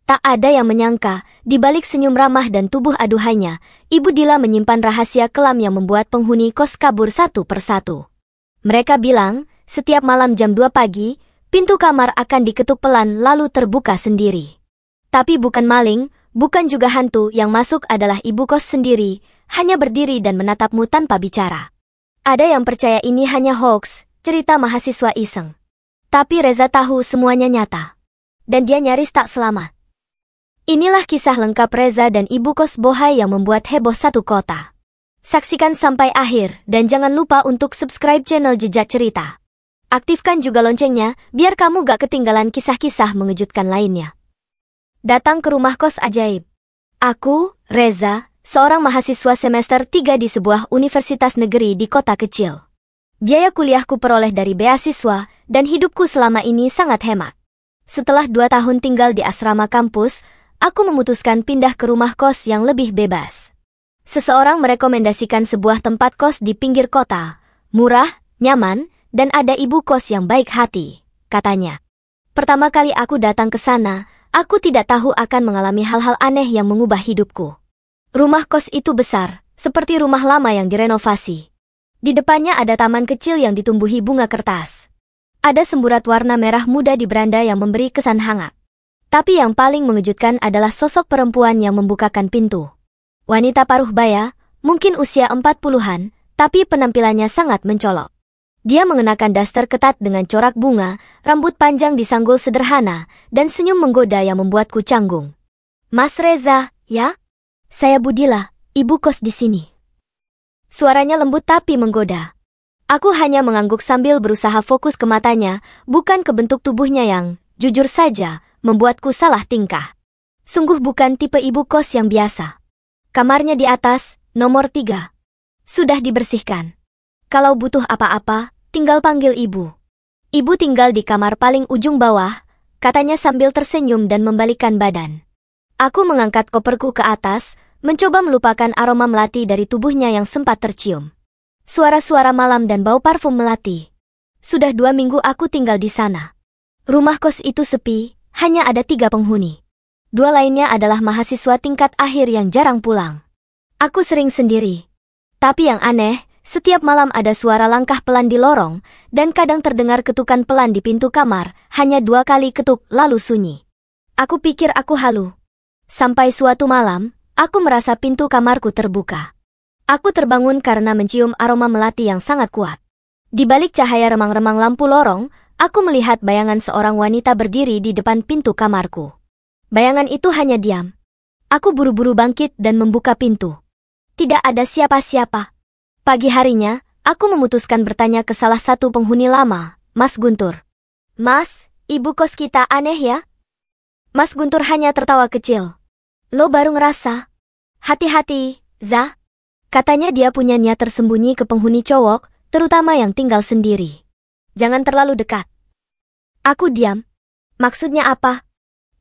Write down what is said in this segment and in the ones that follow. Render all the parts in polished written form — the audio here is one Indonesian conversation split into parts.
Tak ada yang menyangka, di balik senyum ramah dan tubuh aduhainya, Ibu Dila menyimpan rahasia kelam yang membuat penghuni kos kabur satu persatu. Mereka bilang, setiap malam jam 2 pagi, pintu kamar akan diketuk pelan lalu terbuka sendiri. Tapi bukan maling, bukan juga hantu, yang masuk adalah ibu kos sendiri, hanya berdiri dan menatapmu tanpa bicara. Ada yang percaya ini hanya hoax, cerita mahasiswa iseng. Tapi Reza tahu semuanya nyata. Dan dia nyaris tak selamat. Inilah kisah lengkap Reza dan ibu kos bohai yang membuat heboh satu kota. Saksikan sampai akhir dan jangan lupa untuk subscribe channel Jejak Cerita. Aktifkan juga loncengnya biar kamu gak ketinggalan kisah-kisah mengejutkan lainnya. Datang ke rumah kos ajaib. Aku, Reza, seorang mahasiswa semester 3 di sebuah universitas negeri di kota kecil. Biaya kuliahku peroleh dari beasiswa dan hidupku selama ini sangat hemat. Setelah 2 tahun tinggal di asrama kampus, aku memutuskan pindah ke rumah kos yang lebih bebas. Seseorang merekomendasikan sebuah tempat kos di pinggir kota, murah, nyaman, dan ada ibu kos yang baik hati, katanya. Pertama kali aku datang ke sana, aku tidak tahu akan mengalami hal-hal aneh yang mengubah hidupku. Rumah kos itu besar, seperti rumah lama yang direnovasi. Di depannya ada taman kecil yang ditumbuhi bunga kertas. Ada semburat warna merah muda di beranda yang memberi kesan hangat. Tapi yang paling mengejutkan adalah sosok perempuan yang membukakan pintu. Wanita paruh baya, mungkin usia 40-an, tapi penampilannya sangat mencolok. Dia mengenakan daster ketat dengan corak bunga, rambut panjang disanggul sederhana, dan senyum menggoda yang membuatku canggung. Mas Reza, ya? Saya Budila, ibu kos di sini. Suaranya lembut tapi menggoda. Aku hanya mengangguk sambil berusaha fokus ke matanya, bukan ke bentuk tubuhnya yang, jujur saja, membuatku salah tingkah. Sungguh bukan tipe ibu kos yang biasa. Kamarnya di atas, nomor 3. Sudah dibersihkan. Kalau butuh apa-apa, tinggal panggil ibu. Ibu tinggal di kamar paling ujung bawah, katanya sambil tersenyum dan membalikkan badan. Aku mengangkat koperku ke atas, mencoba melupakan aroma melati dari tubuhnya yang sempat tercium. Suara-suara malam dan bau parfum melati. Sudah 2 minggu aku tinggal di sana. Rumah kos itu sepi, hanya ada 3 penghuni. 2 lainnya adalah mahasiswa tingkat akhir yang jarang pulang. Aku sering sendiri. Tapi yang aneh, setiap malam ada suara langkah pelan di lorong, dan kadang terdengar ketukan pelan di pintu kamar, hanya 2 kali ketuk lalu sunyi. Aku pikir aku halu. Sampai suatu malam, aku merasa pintu kamarku terbuka. Aku terbangun karena mencium aroma melati yang sangat kuat. Di balik cahaya remang-remang lampu lorong, aku melihat bayangan seorang wanita berdiri di depan pintu kamarku. Bayangan itu hanya diam. Aku buru-buru bangkit dan membuka pintu. Tidak ada siapa-siapa. Pagi harinya, aku memutuskan bertanya ke salah satu penghuni lama, Mas Guntur. Mas, ibu kos kita aneh ya? Mas Guntur hanya tertawa kecil. Lo baru ngerasa? Hati-hati, Za. Katanya dia punya niat tersembunyi ke penghuni cowok, terutama yang tinggal sendiri. Jangan terlalu dekat. Aku diam. Maksudnya apa?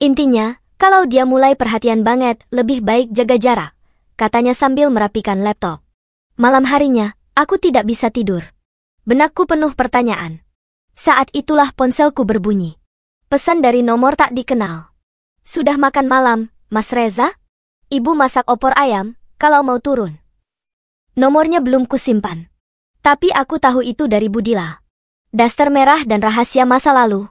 Intinya, kalau dia mulai perhatian banget, lebih baik jaga jarak, katanya sambil merapikan laptop. Malam harinya, aku tidak bisa tidur. Benakku penuh pertanyaan. Saat itulah ponselku berbunyi. Pesan dari nomor tak dikenal. Sudah makan malam, Mas Reza? Ibu masak opor ayam, kalau mau turun. Nomornya belum kusimpan. Tapi aku tahu itu dari Budila. Daster merah dan rahasia masa lalu.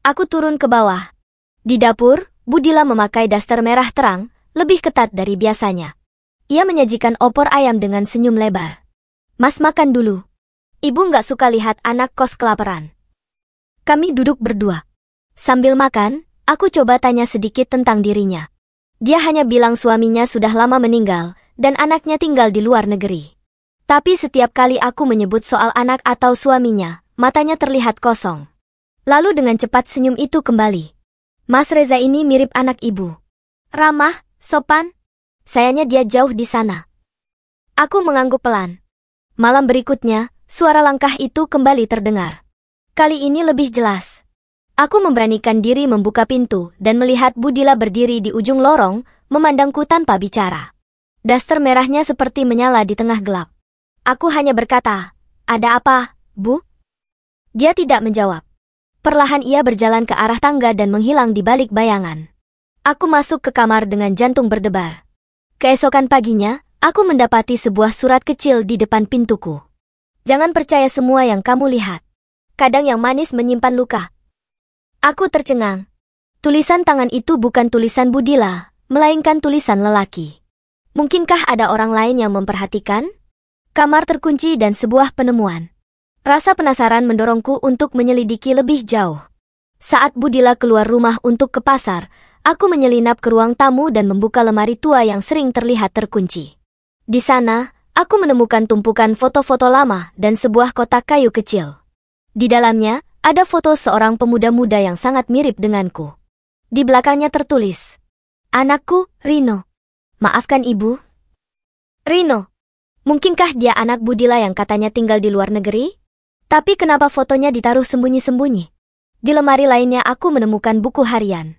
Aku turun ke bawah. Di dapur, Budila memakai daster merah terang, lebih ketat dari biasanya. Ia menyajikan opor ayam dengan senyum lebar. Mas makan dulu. Ibu nggak suka lihat anak kos kelaparan. Kami duduk berdua. Sambil makan, aku coba tanya sedikit tentang dirinya. Dia hanya bilang suaminya sudah lama meninggal, dan anaknya tinggal di luar negeri. Tapi setiap kali aku menyebut soal anak atau suaminya, matanya terlihat kosong. Lalu dengan cepat senyum itu kembali. Mas Reza ini mirip anak ibu. Ramah, sopan. Sayangnya dia jauh di sana. Aku mengangguk pelan. Malam berikutnya, suara langkah itu kembali terdengar. Kali ini lebih jelas. Aku memberanikan diri membuka pintu dan melihat Budila berdiri di ujung lorong, memandangku tanpa bicara. Daster merahnya seperti menyala di tengah gelap. Aku hanya berkata, "Ada apa, Bu?" Dia tidak menjawab. Perlahan ia berjalan ke arah tangga dan menghilang di balik bayangan. Aku masuk ke kamar dengan jantung berdebar. Keesokan paginya, aku mendapati sebuah surat kecil di depan pintuku. Jangan percaya semua yang kamu lihat. Kadang yang manis menyimpan luka. Aku tercengang. Tulisan tangan itu bukan tulisan Budila, melainkan tulisan lelaki. Mungkinkah ada orang lain yang memperhatikan? Kamar terkunci dan sebuah penemuan. Rasa penasaran mendorongku untuk menyelidiki lebih jauh. Saat Budila keluar rumah untuk ke pasar, aku menyelinap ke ruang tamu dan membuka lemari tua yang sering terlihat terkunci. Di sana, aku menemukan tumpukan foto-foto lama dan sebuah kotak kayu kecil. Di dalamnya, ada foto seorang pemuda-muda yang sangat mirip denganku. Di belakangnya tertulis, "Anakku, Rino." Maafkan ibu. Rino. Mungkinkah dia anak Budila yang katanya tinggal di luar negeri? Tapi kenapa fotonya ditaruh sembunyi-sembunyi? Di lemari lainnya aku menemukan buku harian.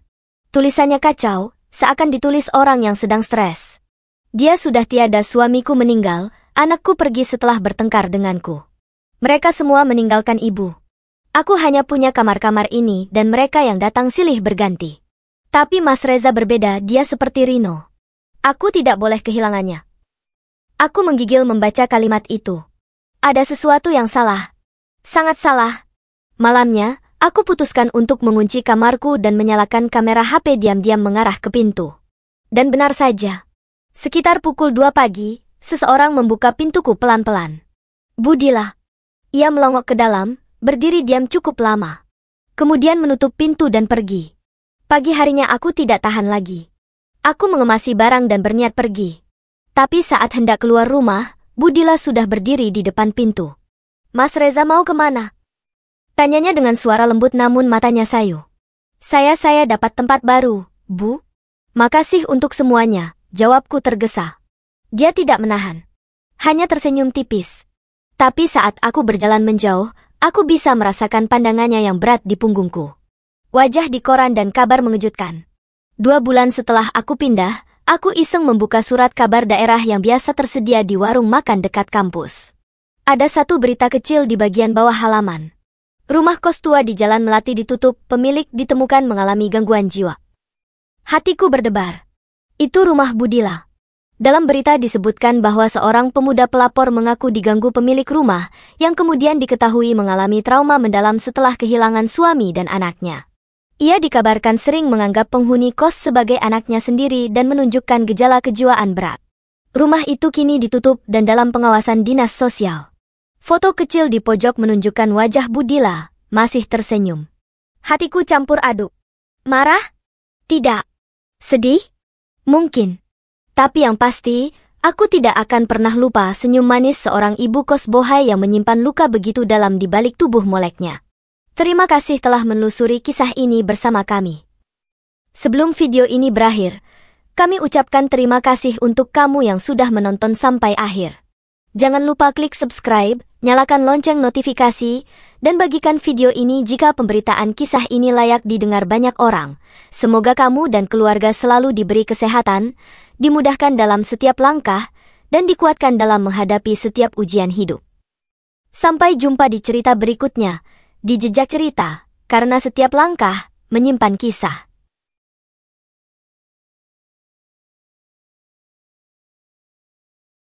Tulisannya kacau, seakan ditulis orang yang sedang stres. Dia sudah tiada, suamiku meninggal, anakku pergi setelah bertengkar denganku. Mereka semua meninggalkan ibu. Aku hanya punya kamar-kamar ini dan mereka yang datang silih berganti. Tapi Mas Reza berbeda, dia seperti Rino. Aku tidak boleh kehilangannya. Aku menggigil membaca kalimat itu. Ada sesuatu yang salah. Sangat salah. Malamnya, aku putuskan untuk mengunci kamarku dan menyalakan kamera HP diam-diam mengarah ke pintu. Dan benar saja. Sekitar pukul 2 pagi, seseorang membuka pintuku pelan-pelan. Budila. Ia melongok ke dalam, berdiri diam cukup lama. Kemudian menutup pintu dan pergi. Pagi harinya aku tidak tahan lagi. Aku mengemasi barang dan berniat pergi. Tapi saat hendak keluar rumah, Budila sudah berdiri di depan pintu. Mas Reza mau kemana? Tanyanya dengan suara lembut namun matanya sayu. Saya dapat tempat baru, Bu. Makasih untuk semuanya, jawabku tergesa. Dia tidak menahan. Hanya tersenyum tipis. Tapi saat aku berjalan menjauh, aku bisa merasakan pandangannya yang berat di punggungku. Wajah di koran dan kabar mengejutkan. 2 bulan setelah aku pindah, aku iseng membuka surat kabar daerah yang biasa tersedia di warung makan dekat kampus. Ada satu berita kecil di bagian bawah halaman. Rumah kos tua di Jalan Melati ditutup, pemilik ditemukan mengalami gangguan jiwa. Hatiku berdebar. Itu rumah Budila. Dalam berita disebutkan bahwa seorang pemuda pelapor mengaku diganggu pemilik rumah, yang kemudian diketahui mengalami trauma mendalam setelah kehilangan suami dan anaknya. Ia dikabarkan sering menganggap penghuni kos sebagai anaknya sendiri dan menunjukkan gejala kejiwaan berat. Rumah itu kini ditutup dan dalam pengawasan dinas sosial. Foto kecil di pojok menunjukkan wajah Budila, masih tersenyum. Hatiku campur aduk. Marah? Tidak. Sedih? Mungkin. Tapi yang pasti, aku tidak akan pernah lupa senyum manis seorang ibu kos bohai yang menyimpan luka begitu dalam di balik tubuh moleknya. Terima kasih telah menelusuri kisah ini bersama kami. Sebelum video ini berakhir, kami ucapkan terima kasih untuk kamu yang sudah menonton sampai akhir. Jangan lupa klik subscribe, nyalakan lonceng notifikasi, dan bagikan video ini jika pemberitaan kisah ini layak didengar banyak orang. Semoga kamu dan keluarga selalu diberi kesehatan, dimudahkan dalam setiap langkah, dan dikuatkan dalam menghadapi setiap ujian hidup. Sampai jumpa di cerita berikutnya, di Jejak Cerita, karena setiap langkah menyimpan kisah.